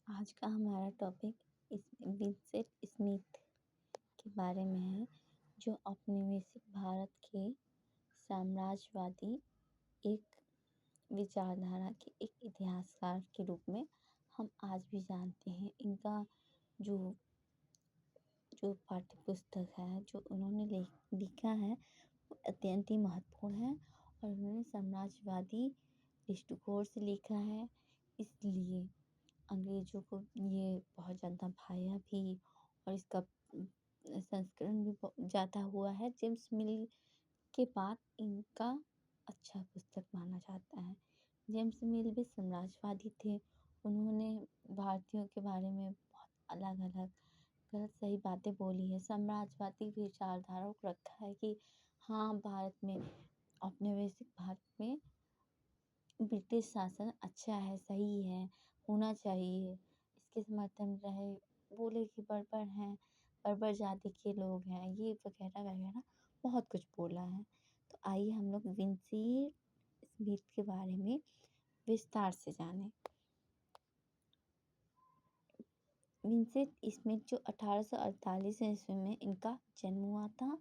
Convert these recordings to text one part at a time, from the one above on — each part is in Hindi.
आज का हमारा टॉपिक विंसेंट स्मिथ के बारे में है, जो औपनिवेशिक भारत के साम्राज्यवादी एक विचारधारा के एक इतिहासकार के रूप में हम आज भी जानते हैं। इनका जो जो पाठ्य पुस्तक है, जो उन्होंने लिखा है, वो अत्यंत ही महत्वपूर्ण है और उन्होंने साम्राज्यवादी दृष्टिकोण से लिखा है। इसलिए अंग्रेज़ों को ये बहुत ज़्यादा भाया भी और इसका संस्करण भी ज़्यादा हुआ है। जेम्स मिल के बाद इनका अच्छा पुस्तक माना जाता है। जेम्स मिल भी साम्राज्यवादी थे। उन्होंने भारतीयों के बारे में बहुत अलग-अलग गलत सही बातें बोली हैं। साम्राज्यवादी विचारधारा को रखा है कि हाँ, भारत में औपनिवेशिक भारत में ब्रिटिश शासन अच्छा है, सही है, होना चाहिए। इसके समर्थन में रहे, बोले कि बर्बर हैं, बर्बर जाति के लोग हैं, ये वगैरह-वगैरह बहुत कुछ बोला है। तो आइए हम लोग विंसेंट स्मिथ के बारे में विस्तार से जानें। विंसेंट स्मिथ जो 1848 ईस्वी में इनका जन्म हुआ था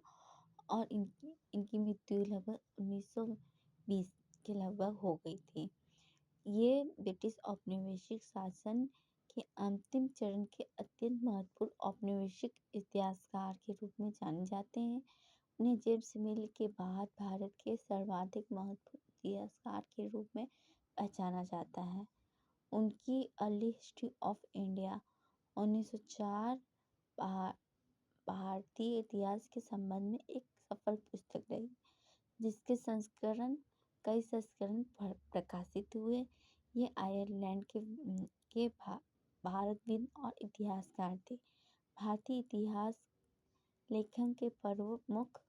और इनकी इनकी मृत्यु लगभग 1920 के लगभग हो गई थी। ये ब्रिटिश औपनिवेशिक शासन के अंतिम चरण के अत्यंत महत्वपूर्ण औपनिवेशिक इतिहासकार के रूप में जाने जाते हैं। उन्हें जेम्स मिल के बाद भारत के सर्वाधिक महत्वपूर्ण इतिहासकार के रूप में पहचाना जाता है। उनकी अर्ली हिस्ट्री ऑफ इंडिया 1904 भारतीय इतिहास के संबंध में एक सफल पुस्तक रही, जिसके कई संस्करण प्रकाशित हुए। ये आयरलैंड के भारतविद और इतिहासकार थे। भारतीय इतिहास लेखन के प्रमुख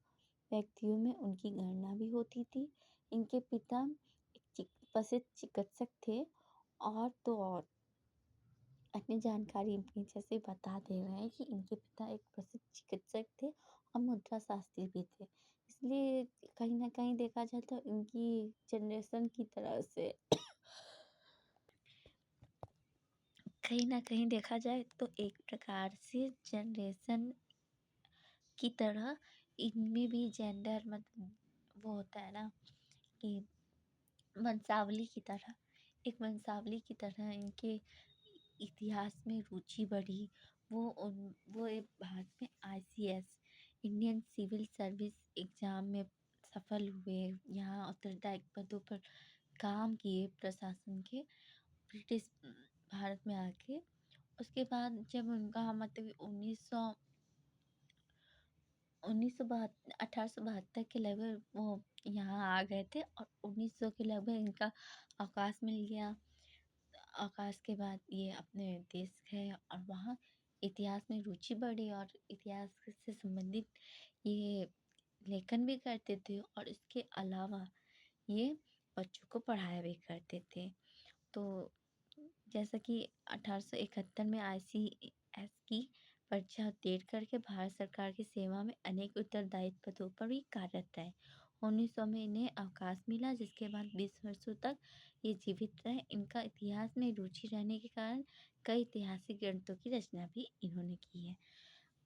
व्यक्तियों में उनकी गणना भी होती थी। इनके पिता एक प्रसिद्ध चिकित्सक थे और तो और अपनी जानकारी नीचे से बता दे रहे हैं कि इनके पिता एक प्रसिद्ध चिकित्सक थे और मुद्रा शास्त्री भी थे। इसलिए कहीं न कहीं देखा जाए तो इनकी जनरेशन की तरह से कहीं न कहीं देखा जाए तो एक प्रकार से जनरेशन की तरह इनमें भी जेंडर मतलब वो होता है ना कि वंशावली की तरह इनके इनके इतिहास में रुचि बढ़ी। वो एक भारत में ICS Indian civil service exam में सफल हुए। यहाँ उत्तरदायी पदों पर काम किए प्रशासन के ब्रिटिश भारत में आके। उसके बाद जब उनका मतलब 1872 के लगभग वो यहाँ आ गए थे और 1900 के लगभग इनका अवकाश मिल गया। अवकाश के बाद ये अपने देश गए और वहाँ इतिहास में रुचि बढ़ी और इतिहास से संबंधित ये लेखन भी करते थे और इसके अलावा ये बच्चों को पढ़ाया भी करते थे। तो जैसा कि 1871 में ICS की परीक्षा उत्तीर्ण करके भारत सरकार की सेवा में अनेक उत्तरदायित्व पदों पर भी कार्यरत रहे। 1900 में इन्हें अवकाश मिला, जिसके बाद 20 वर्षों तक ये जीवित रहे। इनका इतिहास में रुचि रहने के कारण कई ऐतिहासिक ग्रंथों की रचना भी इन्होंने की है।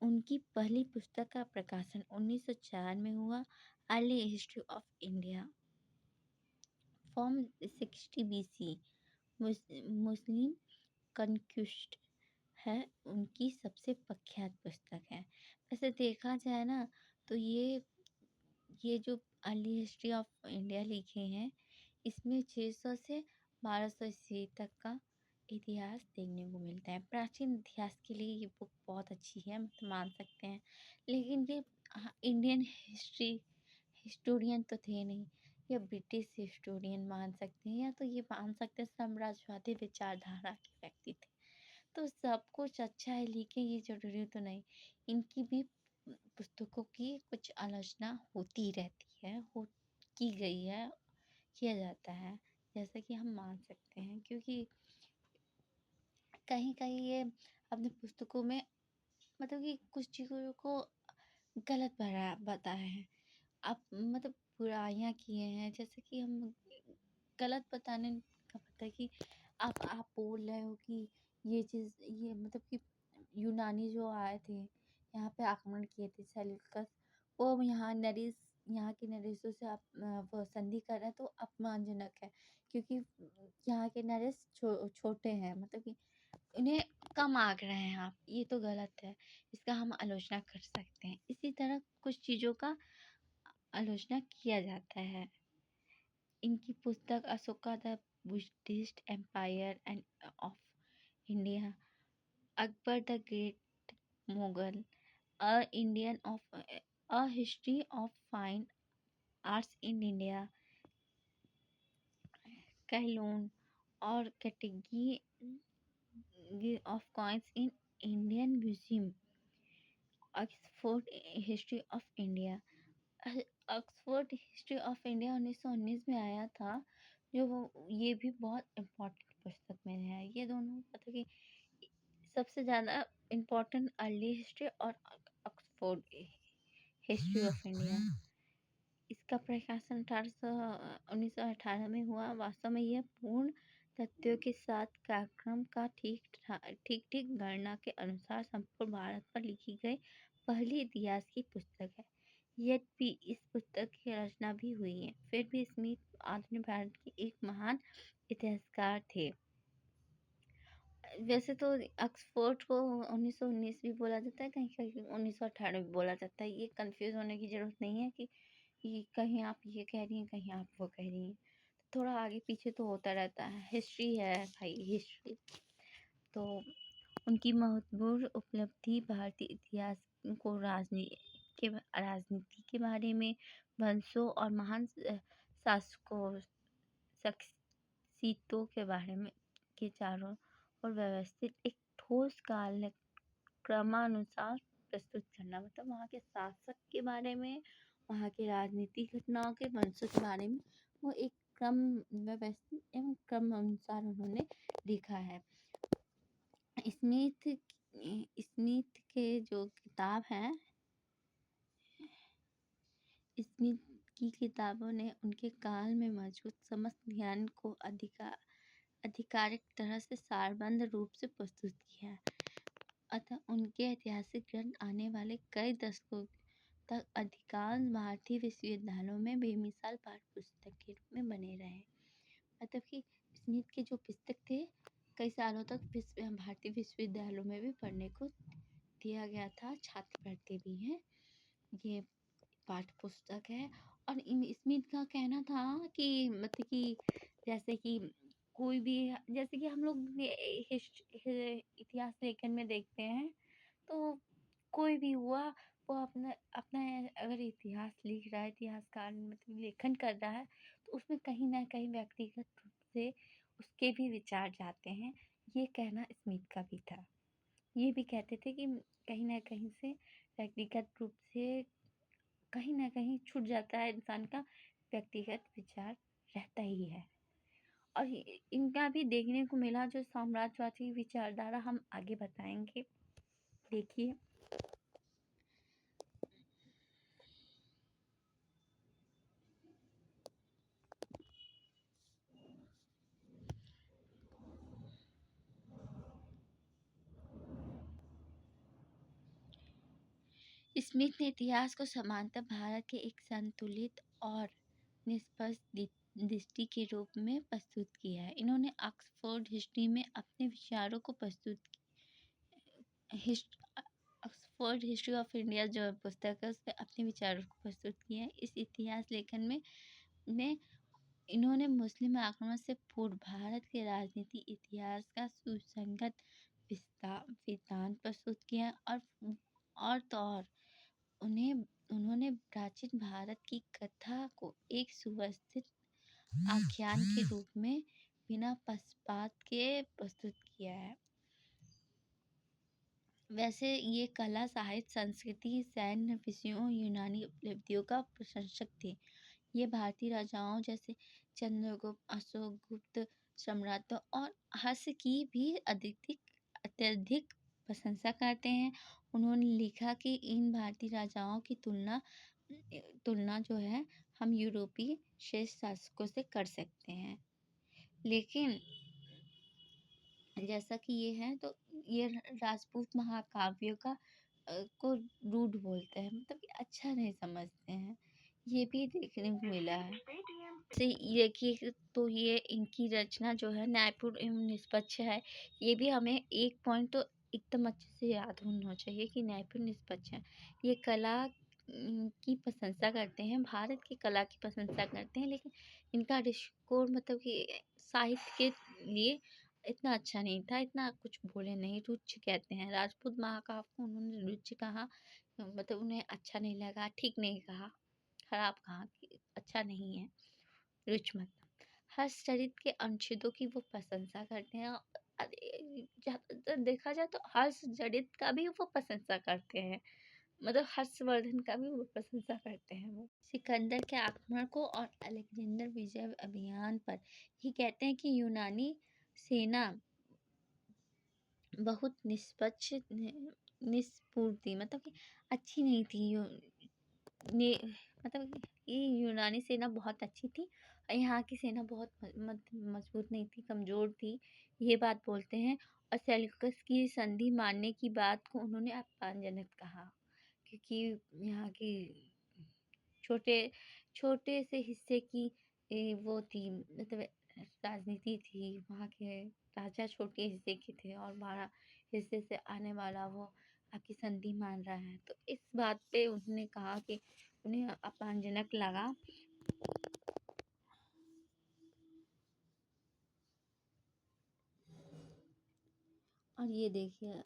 उनकी पहली पुस्तक का प्रकाशन 1904 में हुआ, early history of India from 60 BC मुस्लिम कन्क्विस्ट है उनकी सबसे प्रख्यात पुस्तक है। वैसे देखा जाए ना तो ये जो अर्ली हिस्ट्री ऑफ इंडिया लिखे हैं, इसमें 600 से 1200 ईस्वी तक का इतिहास देखने को मिलता है। प्राचीन इतिहास के लिए ये बुक बहुत अच्छी है, मतलब मान सकते हैं। लेकिन ये इंडियन हिस्टोरियन तो थे नहीं, या ब्रिटिश हिस्टोरियन मान सकते हैं, या तो ये मान सकते हैं साम्राज्यवादी विचारधारा के व्यक्ति थे। तो सब कुछ अच्छा है लिखे ये ज़रूरी तो नहीं। इनकी भी पुस्तकों की कुछ आलोचना होती रहती है, की गई है, किया जाता है, जैसा कि हम मान सकते हैं, क्योंकि कहीं-कहीं ये अपनी पुस्तकों में मतलब कि कुछ चीज़ों को गलत बताए हैं। आप मतलब बुराइयाँ किए हैं, जैसे कि हम गलत बताने का मतलब कि आप बोल रहे हो कि ये चीज़ ये मतलब कि यूनानी जो आए थे, यहाँ पे आक्रमण किए थे सेल्यूकस, वो यहाँ के नरेशों से वो संधि कर रहे हैं तो अपमानजनक है। क्योंकि यहाँ के नरेश छोटे हैं, मतलब कि उन्हें कम आँक रहे हैं आप, ये तो गलत है। इसका हम आलोचना कर सकते हैं। इसी तरह कुछ चीज़ों का आलोचना किया जाता है। इनकी पुस्तक Ashoka the Buddhist empire and of India, Akbar the great Mughal, a Indian of a history of fine arts in India, Ceylon और category of coins in Indian museum, Oxford history of India. Oxford history of India 1919 में आया था, जो ये भी बहुत इम्पोर्टेंट पुस्तक में है। ये दोनों मतलब कि सबसे ज़्यादा इम्पोर्टेंट अर्ली हिस्ट्री और ऑक्सफोर्ड हिस्ट्री ऑफ इंडिया। इसका प्रकाशन 1918 में हुआ। वास्तव में यह पूर्ण तथ्यों के साथ कार्यक्रम का ठीक गणना के अनुसार संपूर्ण भारत पर लिखी गई पहली इतिहास की पुस्तक है। यद्यपि इस पुस्तक की रचना भी हुई है, फिर भी स्मिथ आधुनिक भारत के एक महान इतिहासकार थे। वैसे तो ऑक्सफोर्ड को 1919 भी बोला जाता है, कहीं कहीं 1918 भी बोला जाता है। ये कंफ्यूज होने की जरूरत नहीं है कि कहीं आप ये कह रही हैं, कहीं आप वो कह रही हैं। थोड़ा आगे पीछे तो होता रहता है, हिस्ट्री है भाई, हिस्ट्री। तो उनकी महत्वपूर्ण उपलब्धि भारतीय इतिहास को राजनीति के बारे में, वंशों और महान शासकों शख्सियतों के बारे में के चारों और व्यवस्थित एक ठोस क्रमानुसार प्रस्तुत करना, मतलब वहाँ के शासक के बारे में, वहाँ के राजनीतिक घटनाओं के, वंशों के बारे में वो एक क्रम व्यवस्थित एवं क्रम अनुसार उन्होंने लिखा है। स्मिथ स्मिथ के जो किताब है, स्मिथ की किताबों ने उनके काल में मौजूद समस्त ज्ञान को आधिकारिक तरह से सारबद्ध रूप से प्रस्तुत किया है। अतः उनके ऐतिहासिक ग्रंथ आने वाले कई दशकों तक अधिकांश भारतीय विश्वविद्यालयों में बेमिसाल पाठ्य पुस्तक के रूप में बने रहे। मतलब कि स्मिथ के जो पुस्तक थे, कई सालों तक भारतीय विश्वविद्यालयों में भी पढ़ने को दिया गया था, छात्र पढ़ते भी हैं। ये पाठ्य पुस्तक है। और स्मिथ का कहना था कि मतलब कि जैसे कि कोई भी, जैसे कि हम लोग इतिहास लेखन में देखते हैं, तो कोई भी हुआ, वो अपना अपना अगर इतिहास लिख रहा है, इतिहासकार मतलब लेखन कर रहा है, तो उसमें कहीं ना कहीं व्यक्तिगत रूप से उसके भी विचार जाते हैं। ये कहना स्मिथ का भी था। ये भी कहते थे कि कहीं ना कहीं से व्यक्तिगत रूप से कहीं ना कहीं छूट जाता है, इंसान का व्यक्तिगत विचार रहता ही है। और इनका भी देखने को मिला, जो साम्राज्यवादी विचारधारा हम आगे बताएंगे। देखिए, स्मिथ ने इतिहास को समांतर भारत के एक संतुलित और निष्पक्ष दृष्टि के रूप में प्रस्तुत किया है। इन्होंने ऑक्सफोर्ड हिस्ट्री में अपने विचारों को प्रस्तुत ऑक्सफोर्ड हिस्ट्री ऑफ इंडिया जो पुस्तक है, उसमें अपने विचारों को प्रस्तुत किया है। इस इतिहास लेखन में इन्होंने मुस्लिम आक्रमण से पूर्व भारत के राजनीति इतिहास का सुसंगत वृत्तांत प्रस्तुत किया। और उन्होंने प्राचीन भारत की कथा को एक सुव्यवस्थित आख्यान के रूप में बिना पक्षपात के प्रस्तुत किया है। वैसे ये कला, साहित्य, संस्कृति, सैन्य विषयों, यूनानी उपलब्धियों का प्रशंसक थे। ये भारतीय राजाओं जैसे चंद्रगुप्त, अशोक, गुप्त सम्राटों और हर्ष की भी अत्यधिक प्रशंसा करते हैं। उन्होंने लिखा कि इन भारतीय राजाओं की तुलना जो है हम यूरोपीय श्रेष्ठ शासकों से कर सकते हैं, लेकिन जैसा कि ये है तो ये राजपूत महाकाव्यों का को रूढ़ बोलते हैं, मतलब कि अच्छा नहीं समझते हैं। ये भी देखने को मिला है। से ये कि तो ये इनकी रचना जो है न्यायपूर्ण एवं निष्पक्ष है। ये भी हमें एक पॉइंट तो एकदम अच्छे से याद होना चाहिए कि न्यायपूर्ण निष्पक्ष है। ये कला की प्रशंसा करते हैं, भारत की कला की प्रशंसा करते हैं, लेकिन इनका दृष्टिकोण मतलब कि साहित्य के लिए इतना अच्छा नहीं था, इतना कुछ बोले नहीं, रुच्च कहते हैं। राजपूत महाकाव्य को उन्होंने रुच्च कहा, मतलब उन्हें अच्छा नहीं लगा, ठीक नहीं कहा, खराब कहा कि अच्छा नहीं है, रुच मत। हर्षचरित के अनुच्छेदों की वो प्रशंसा करते हैं। अरे ज़्यादातर देखा जाए तो हर्षचरित का भी वो प्रशंसा करते हैं, मतलब हर्षवर्धन का भी वो प्रशंसा करते हैं वो। सिकंदर के आक्रमण को और अलेक्जेंडर विजय अभियान पर ये कहते हैं कि यूनानी सेना बहुत निष्ठुर थी, मतलब कि अच्छी नहीं थी। ने मतलब ये यूनानी सेना बहुत अच्छी थी और यहाँ की सेना बहुत मजबूत नहीं थी, कमज़ोर थी, ये बात बोलते हैं। और सेल्यूकस की संधि मानने की बात को उन्होंने अपमानजनक कहा, क्योंकि यहाँ की छोटे छोटे से हिस्से की वो थी, मतलब राजनीति थी। वहाँ के राजा छोटे हिस्से के थे और बड़ा हिस्से से आने वाला वो आपकी संधि मान रहा है, तो इस बात पे उन्होंने कहा कि उन्हें अपमानजनक लगा। और ये देखिए,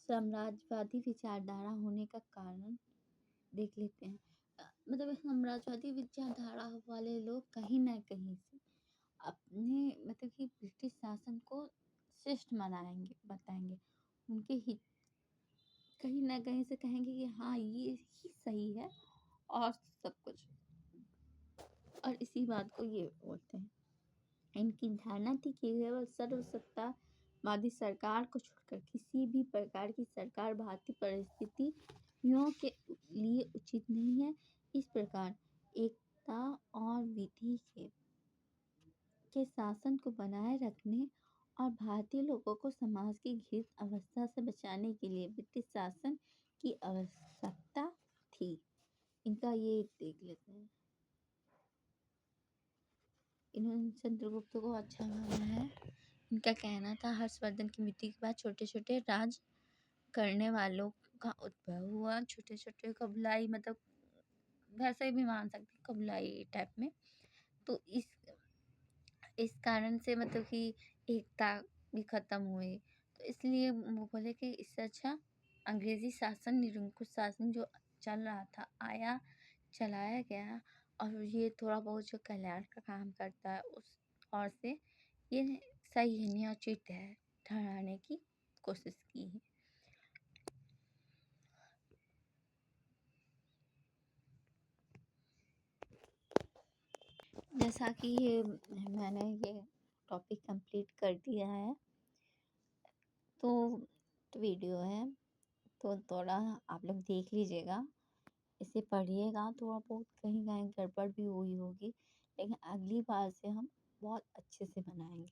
साम्राज्यवादी विचारधारा होने का कारण देख लेते हैं। मतलब साम्राज्यवादी विचारधारा वाले लोग कहीं ना कहीं से अपने मतलब कि ब्रिटिश शासन को श्रेष्ठ मनाएंगे, बताएंगे, उनके हित कहीं ना कहीं से कहेंगे कि हाँ ये ही सही है और सब कुछ, और इसी बात को ये बोलते हैं। इनकी धारणा थी कि केवल सर्वसत्तावादी सरकार को छोड़कर किसी भी प्रकार की सरकार भारतीय परिस्थितियों के लिए उचित नहीं है। इस प्रकार एकता और विधि के शासन को बनाए रखने और भारतीय लोगों को समाज की घृणित अवस्था से बचाने के लिए ब्रिटिश शासन की आवश्यकता थी। इनका ये देख लेते हैं। इन्होंने चंद्रगुप्त को अच्छा माना है। इनका कहना था हर्षवर्धन की मृत्यु के बाद छोटे छोटे राज करने वालों का उद्भव हुआ। छोटे छोटे कबलाई, मतलब वैसे भी मान सकते कबलाई टाइप में। तो इस कारण से मतलब कि एकता भी खत्म हुई, तो इसलिए वो बोले कि इससे अच्छा अंग्रेजी शासन, निरंकुश शासन जो चल रहा था आया, चलाया गया, और ये थोड़ा बहुत जो कल्याण का काम करता है उस और से ये सही है, न्यायोचित है, ठहराने की कोशिश की है। जैसा कि ये मैंने ये टॉपिक कंप्लीट कर दिया है, तो वीडियो है तो थोड़ा आप लोग देख लीजिएगा, इसे पढ़िएगा। थोड़ा बहुत कहीं कहीं गड़बड़ भी हुई होगी, लेकिन अगली बार से हम बहुत अच्छे से बनाएंगे,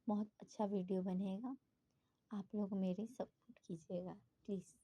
बहुत अच्छा वीडियो बनेगा। आप लोग मेरी सपोर्ट कीजिएगा प्लीज़।